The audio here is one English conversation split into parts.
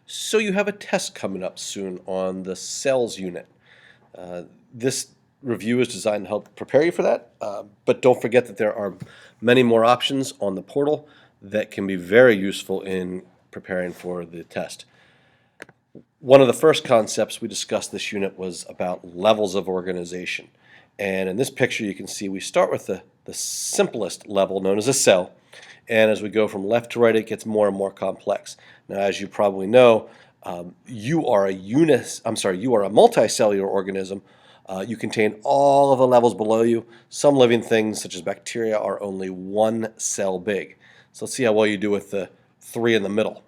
So you have a test coming up soon on the cells unit. This review is designed to help prepare you for that, but don't forget that there are many more options on the portal that can be very useful in preparing for the test. One of the first concepts we discussed this unit was about levels of organization. And in this picture, you can see we start with the simplest level, known as a cell. And as we go from left to right, it gets more and more complex. Now, as you probably know, you are a multicellular organism. You contain all of the levels below you. Some living things, such as bacteria, are only one cell big. So let's see how well you do with the three in the middle.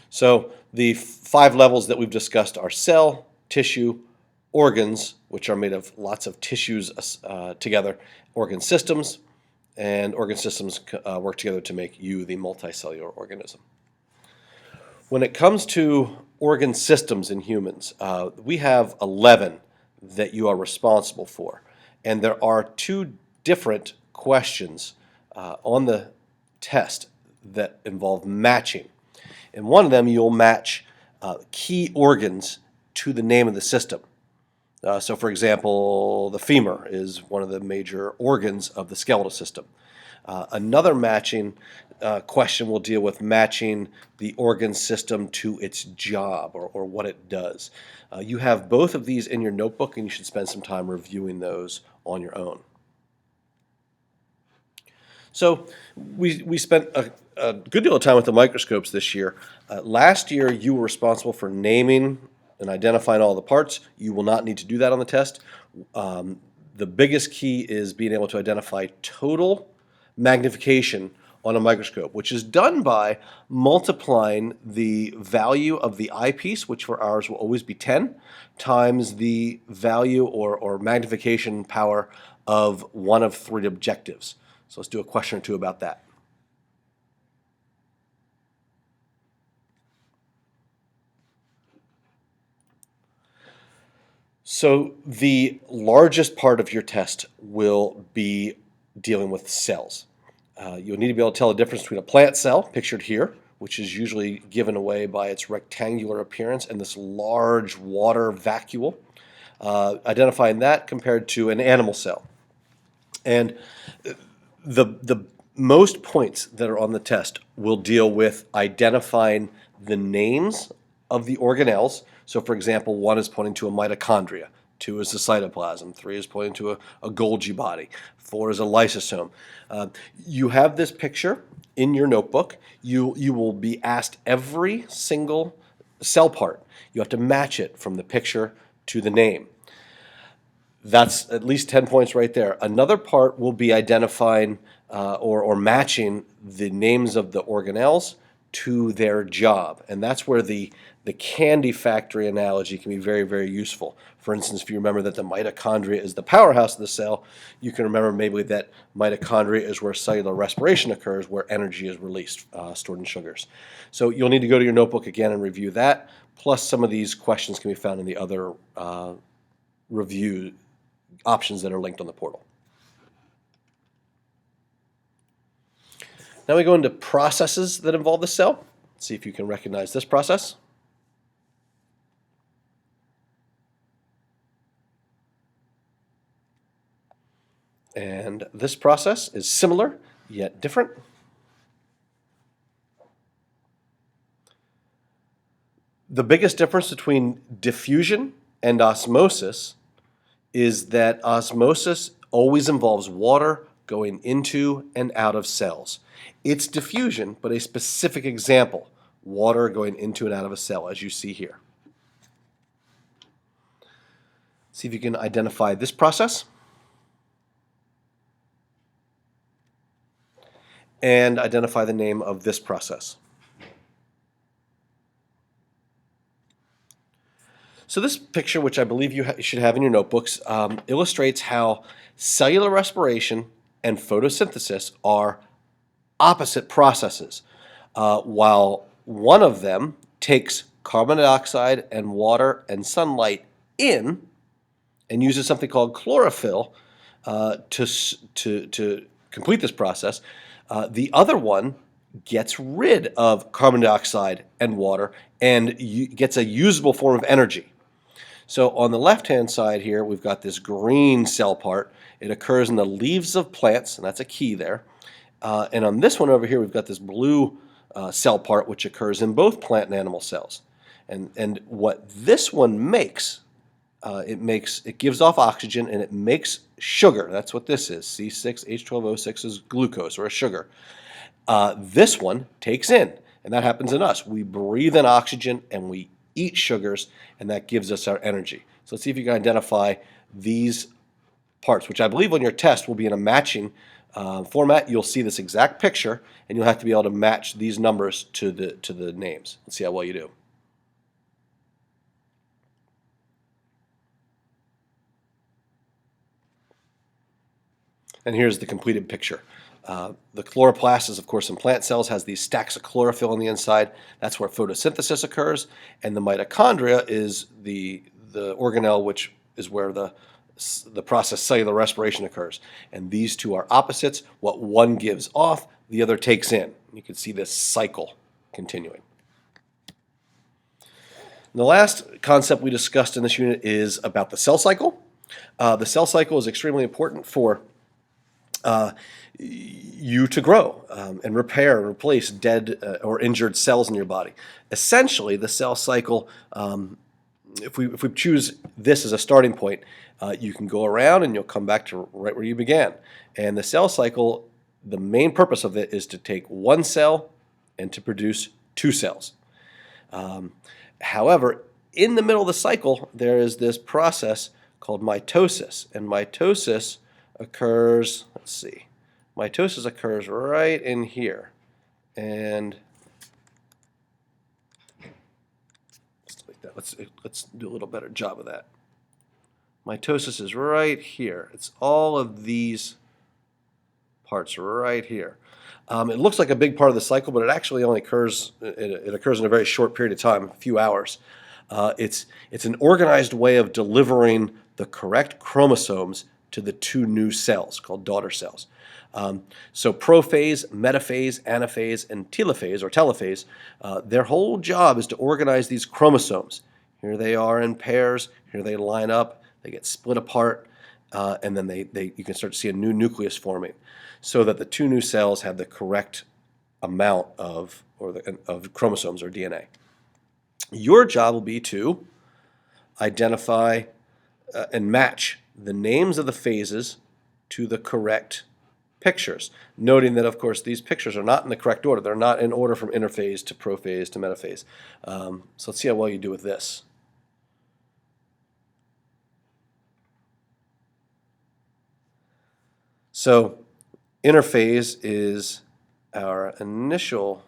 So the 5 levels that we've discussed are cell, tissue, organs, which are made of lots of tissues together, organ systems, and organ systems work together to make you the multicellular organism. When it comes to organ systems in humans, we have 11 that you are responsible for. And there are 2 different questions on the test that involve matching. In one of them, you'll match key organs to the name of the system. So, for example, the femur is one of the major organs of the skeletal system. Another matching question will deal with matching the organ system to its job or what it does. You have both of these in your notebook, and you should spend some time reviewing those on your own. So we spent a good deal of time with the microscopes this year. Last year, you were responsible for naming and identifying all the parts. You will not need to do that on the test. The biggest key is being able to identify total magnification on a microscope, which is done by multiplying the value of the eyepiece, which for ours will always be 10, times the value or magnification power of one of 3 objectives. So let's do a question or two about that. So the largest part of your test will be dealing with cells. You'll need to be able to tell the difference between a plant cell, pictured here, which is usually given away by its rectangular appearance, and this large water vacuole, identifying that compared to an animal cell. And the most points that are on the test will deal with identifying the names of the organelles. So, for example, 1 is pointing to a mitochondria, 2 is the cytoplasm, 3 is pointing to a Golgi body, 4 is a lysosome. You have this picture in your notebook. You will be asked every single cell part. You have to match it from the picture to the name. That's at least 10 points right there. Another part will be identifying or matching the names of the organelles to their job. And that's where the candy factory analogy can be very, very useful. For instance, if you remember that the mitochondria is the powerhouse of the cell, you can remember maybe that mitochondria is where cellular respiration occurs, where energy is released, stored in sugars. So you'll need to go to your notebook again and review that. Plus, some of these questions can be found in the other review options that are linked on the portal. Now we go into processes that involve the cell. Let's see if you can recognize this process. And this process is similar, yet different. The biggest difference between diffusion and osmosis is that osmosis always involves water going into and out of cells. It's diffusion, but a specific example, water going into and out of a cell, as you see here. See if you can identify this process. And identify the name of this process. So this picture, which I believe you should have in your notebooks, illustrates how cellular respiration and photosynthesis are opposite processes. While one of them takes carbon dioxide and water and sunlight in and uses something called chlorophyll to complete this process. The other one gets rid of carbon dioxide and water and gets a usable form of energy. So on the left-hand side here, we've got this green cell part. It occurs in the leaves of plants, and that's a key there. And on this one over here, we've got this blue cell part, which occurs in both plant and animal cells. And what this one makes, it gives off oxygen and it makes sugar. That's what this is. C6H12O6 is glucose, or a sugar. This one takes in, and that happens in us. We breathe in oxygen and we eat sugars, and that gives us our energy. So let's see if you can identify these parts, which I believe on your test will be in a matching format. You'll see this exact picture, and you'll have to be able to match these numbers to the names. Let's see how well you do. And here's the completed picture. The chloroplast is, of course, in plant cells, has these stacks of chlorophyll on the inside. That's where photosynthesis occurs. And the mitochondria is the organelle, which is where the process cellular respiration occurs. And these two are opposites. What one gives off, the other takes in. You can see this cycle continuing. And the last concept we discussed in this unit is about the cell cycle. The cell cycle is extremely important for you to grow and repair and replace dead or injured cells in your body. Essentially, the cell cycle, if we choose this as a starting point, you can go around and you'll come back to right where you began. And the cell cycle, the main purpose of it is to take one cell and to produce two cells. However, in the middle of the cycle, there is this process called mitosis. And mitosis occurs, let's see, mitosis occurs right in here. And let's do a little better job of that. Mitosis is right here. It's all of these parts right here. It looks like a big part of the cycle, but it actually only occurs, it occurs in a very short period of time, a few hours. It's an organized way of delivering the correct chromosomes to the two new cells called daughter cells. So prophase, metaphase, anaphase, and telophase, or telophase, their whole job is to organize these chromosomes. Here they are in pairs, here they line up, they get split apart, and then you can start to see a new nucleus forming, so that the two new cells have the correct amount of chromosomes or DNA. Your job will be to identify and match the names of the phases to the correct pictures, noting that, of course, these pictures are not in the correct order. They're not in order from interphase to prophase to metaphase. So let's see how well you do with this. So interphase is our initial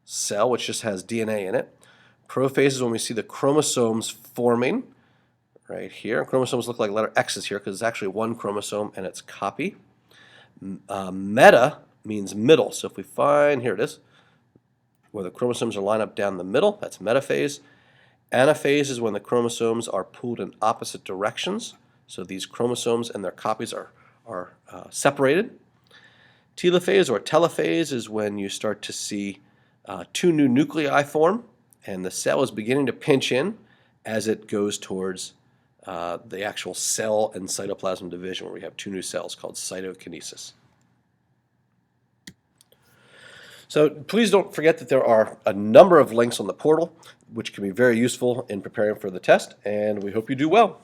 cell, which just has DNA in it. Prophase is when we see the chromosomes forming right here. Chromosomes look like letter X's here because it's actually one chromosome and its copy. Meta means middle. So if we find, here it is, where the chromosomes are lined up down the middle, that's metaphase. Anaphase is when the chromosomes are pulled in opposite directions. So these chromosomes and their copies are separated. Telophase or telophase is when you start to see two new nuclei form, and the cell is beginning to pinch in as it goes towards the actual cell and cytoplasm division, where we have two new cells called cytokinesis. So please don't forget that there are a number of links on the portal which can be very useful in preparing for the test, and we hope you do well.